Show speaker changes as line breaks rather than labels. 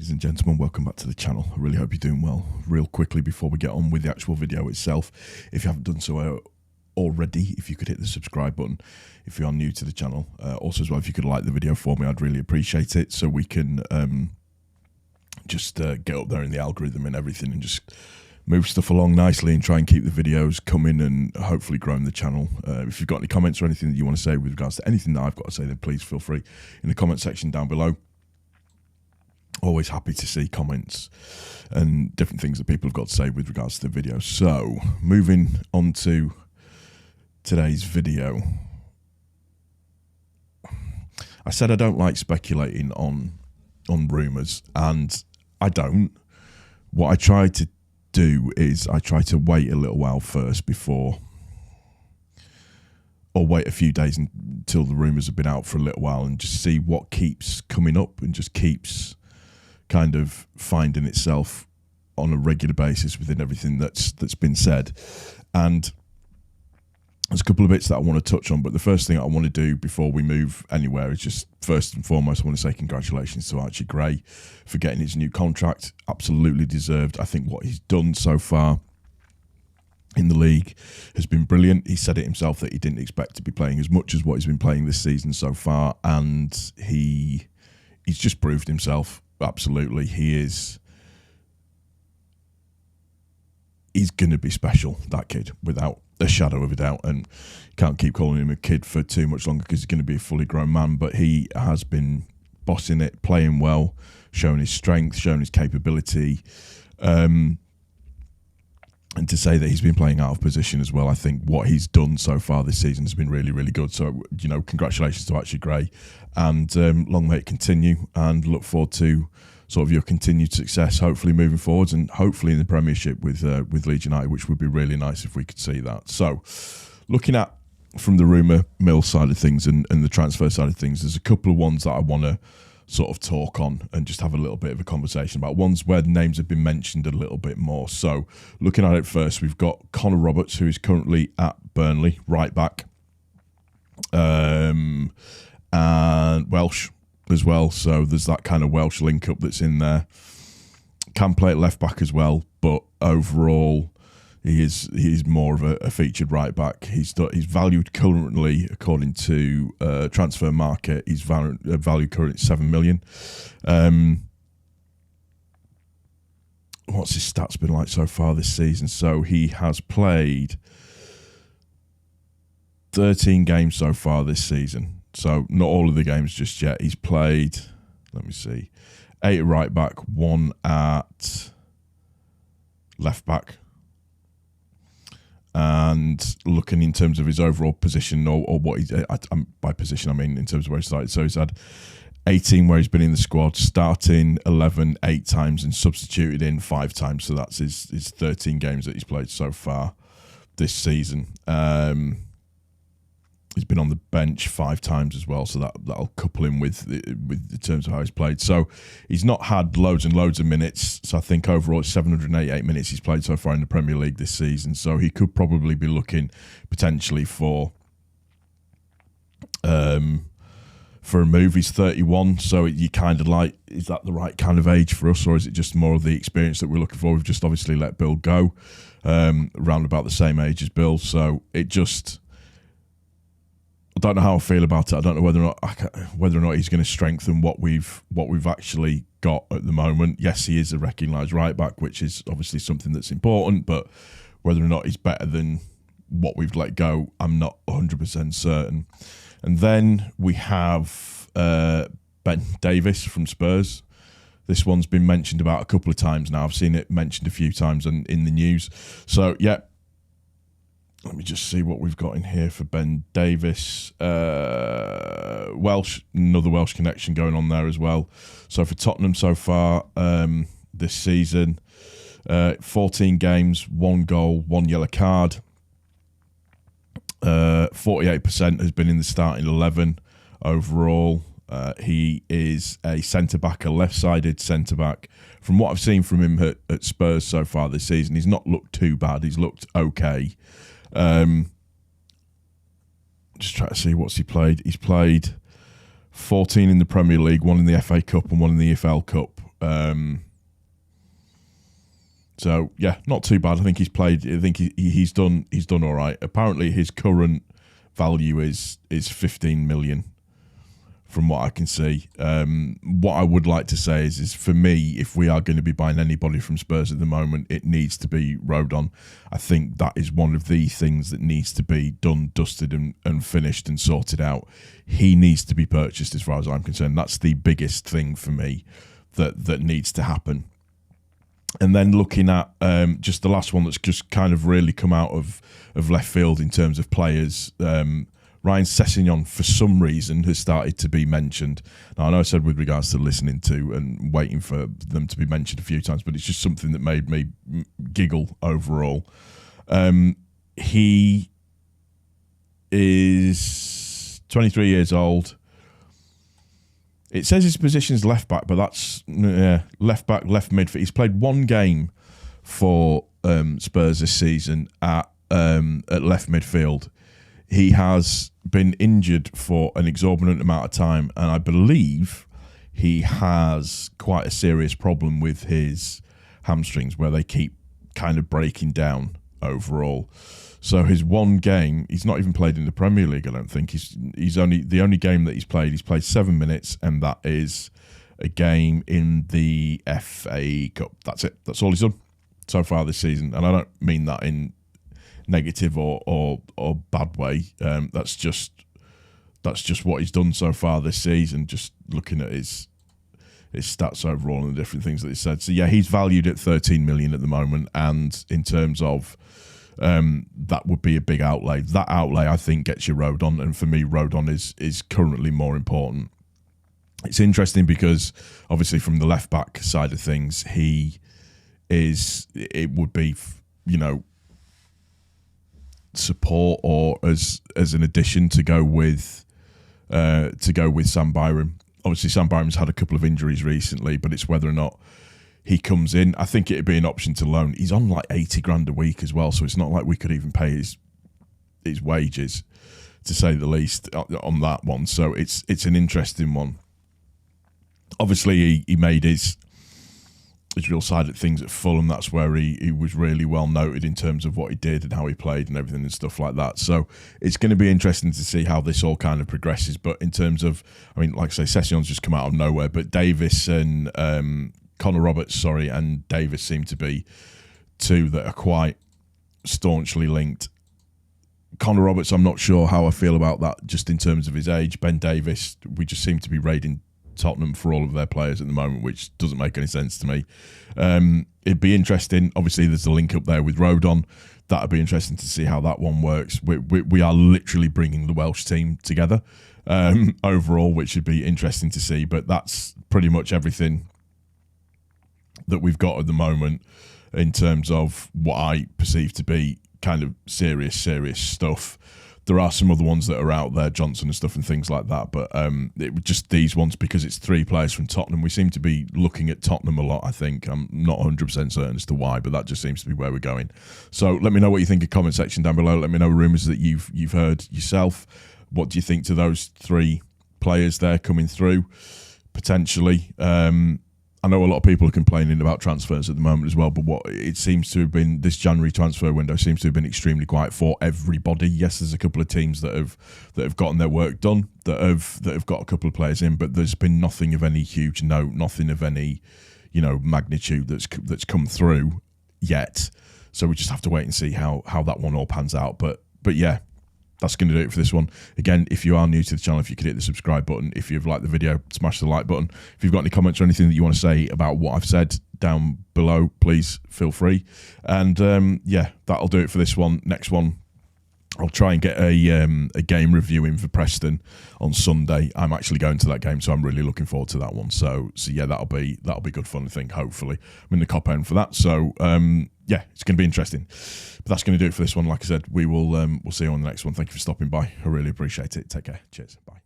Ladies and gentlemen, welcome back to the channel. I really hope you're doing well. Real quickly before we get on with the actual video itself, if you haven't done so already, if you could hit the subscribe button if you are new to the channel. Also as well, if you could like the video for me, I'd really appreciate it, so we can just get up there in the algorithm and everything and just move stuff along nicely and try and keep the videos coming and hopefully growing the channel. If you've got any comments or anything that you want to say with regards to anything that I've got to say, then please feel free in the comment section down below. Always happy to see comments and different things that people have got to say with regards to the video. So, moving on to today's video. I said I don't like speculating on rumours, and I don't. What I try to do is I try to wait a little while first before, or wait a few days until the rumours have been out for a little while and just see what keeps coming up and just keeps kind of finding itself on a regular basis within everything that's been said. And there's a couple of bits that I want to touch on, but the first thing I want to do before we move anywhere is just first and foremost I want to say congratulations to Archie Gray for getting his new contract. Absolutely deserved. I think what he's done so far in the league has been brilliant. He said it himself that he didn't expect to be playing as much as what he's been playing this season so far, and he's just proved himself. Absolutely, he's going to be special, that kid, without a shadow of a doubt, and can't keep calling him a kid for too much longer because he's going to be a fully grown man. But he has been bossing it, playing well, showing his strength, showing his capability, and to say that he's been playing out of position as well. I think what he's done so far this season has been really, really good. So, you know, congratulations to Archie Gray, and long may it continue, and look forward to sort of your continued success, hopefully moving forwards, and hopefully in the Premiership with Leeds United, which would be really nice if we could see that. So, looking at from the rumour mill side of things and the transfer side of things, there's a couple of ones that I want to sort of talk on and just have a little bit of a conversation about. Ones where names have been mentioned a little bit more. So, looking at it first, we've got Connor Roberts, who is currently at Burnley, right back, and Welsh as well, so there's that kind of Welsh link up that's in there. Can play at left back as well, but overall he's more of a featured right back. He's valued currently, according to Transfer Market, he's valued currently 7 million. What's his stats been like so far this season? So he has played 13 games so far this season. So not all of the games just yet. He's played, let me see, 8 at right back, 1 at left back. And looking in terms of his overall position, or what he's, by position I mean in terms of where he started. So he's had 18 where he's been in the squad, starting 11 8 times and substituted in 5 times. So that's his 13 games that he's played so far this season. He's been on the bench 5 times as well, so that'll couple him with the terms of how he's played. So he's not had loads and loads of minutes. So I think overall it's 788 minutes he's played so far in the Premier League this season. So he could probably be looking potentially for a move. He's 31, so you kind of like, is that the right kind of age for us, or is it just more of the experience that we're looking for? We've just obviously let Bill go, around about the same age as Bill, so it just, I don't know how I feel about it. I don't know whether or not he's going to strengthen what we've actually got at the moment. Yes, he is a recognised right back, which is obviously something that's important, but whether or not he's better than what we've let go, I'm not 100% certain. And then we have Ben Davies from Spurs. This one's been mentioned about a couple of times now. I've seen it mentioned a few times in the news. So, yeah. Let me just see what we've got in here for Ben Davies. Welsh, another Welsh connection going on there as well. So for Tottenham so far this season, 14 games, 1 goal, 1 yellow card. 48% has been in the starting 11 overall. He is a centre-back, a left-sided centre-back. From what I've seen from him at Spurs so far this season, he's not looked too bad. He's looked okay. Just try to see what's he played. He's played 14 in the Premier League, 1 in the FA Cup and 1 in the EFL Cup. So yeah, not too bad. I think he's played. I think he's done all right. Apparently, his current value is 15 million, from what I can see. What I would like to say is for me, if we are going to be buying anybody from Spurs at the moment, it needs to be Rodon. I think that is one of the things that needs to be done, dusted and finished and sorted out. He needs to be purchased as far as I'm concerned. That's the biggest thing for me that needs to happen. And then looking at just the last one that's just kind of really come out of left field in terms of players, Ryan Sessegnon, for some reason, has started to be mentioned. Now, I know I said with regards to listening to and waiting for them to be mentioned a few times, but it's just something that made me giggle overall. He is 23 years old. It says his position is left back, but that's left back, left midfield. He's played one game for Spurs this season at left midfield. He has been injured for an exorbitant amount of time, and I believe he has quite a serious problem with his hamstrings, where they keep kind of breaking down overall. So his one game, he's not even played in the Premier League, I don't think. He's only the only game that he's played 7 minutes, and that is a game in the FA Cup. That's it. That's all he's done so far this season. And I don't mean that in negative or bad way. That's just what he's done so far this season, just looking at his stats overall and the different things that he said. So yeah, he's valued at 13 million at the moment, and in terms of that would be a big outlay. That outlay, I think, gets you Rodon, and for me, Rodon is currently more important. It's interesting because obviously from the left back side of things, it would be, support or as an addition to go with Sam Byram. Obviously, Sam Byram's had a couple of injuries recently, but it's whether or not he comes in. I think it'd be an option to loan. He's on like 80 grand a week as well, so it's not like we could even pay his wages, to say the least, on that one. So it's an interesting one. Obviously, he made his real side at things at Fulham. That's where he was really well noted in terms of what he did and how he played and everything and stuff like that. So it's going to be interesting to see how this all kind of progresses. But in terms of, like I say, Session's just come out of nowhere, but Davies and Connor Roberts, and Davies seem to be two that are quite staunchly linked. Connor Roberts, I'm not sure how I feel about that just in terms of his age. Ben Davies, we just seem to be raiding Tottenham for all of their players at the moment, which doesn't make any sense to me. It'd be interesting. Obviously, there's a link up there with Rodon. That'd be interesting to see how that one works. We are literally bringing the Welsh team together overall, which would be interesting to see. But that's pretty much everything that we've got at the moment in terms of what I perceive to be kind of serious stuff. There are some other ones that are out there, Johnson and stuff and things like that, but it was just these ones because it's three players from Tottenham. We seem to be looking at Tottenham a lot, I think. I'm not 100% certain as to why, but that just seems to be where we're going. So let me know what you think in the comment section down below. Let me know rumours that you've heard yourself. What do you think to those three players there coming through, potentially? I know a lot of people are complaining about transfers at the moment as well, but what it seems to have been, this January transfer window seems to have been extremely quiet for everybody. Yes, there's a couple of teams that have gotten their work done, that have got a couple of players in, but there's been nothing of any huge note, nothing of any, magnitude that's come through yet. So we just have to wait and see how that one all pans out. But yeah, that's going to do it for this one. Again, if you are new to the channel, if you could hit the subscribe button. If you've liked the video, smash the like button. If you've got any comments or anything that you want to say about what I've said down below, please feel free. And yeah, that'll do it for this one. Next one, I'll try and get a game review in for Preston on Sunday. I'm actually going to that game, so I'm really looking forward to that one. So yeah, that'll be good fun, I think, hopefully. I'm in the cop end for that. So yeah, it's going to be interesting. But that's going to do it for this one. Like I said, we'll see you on the next one. Thank you for stopping by. I really appreciate it. Take care. Cheers. Bye.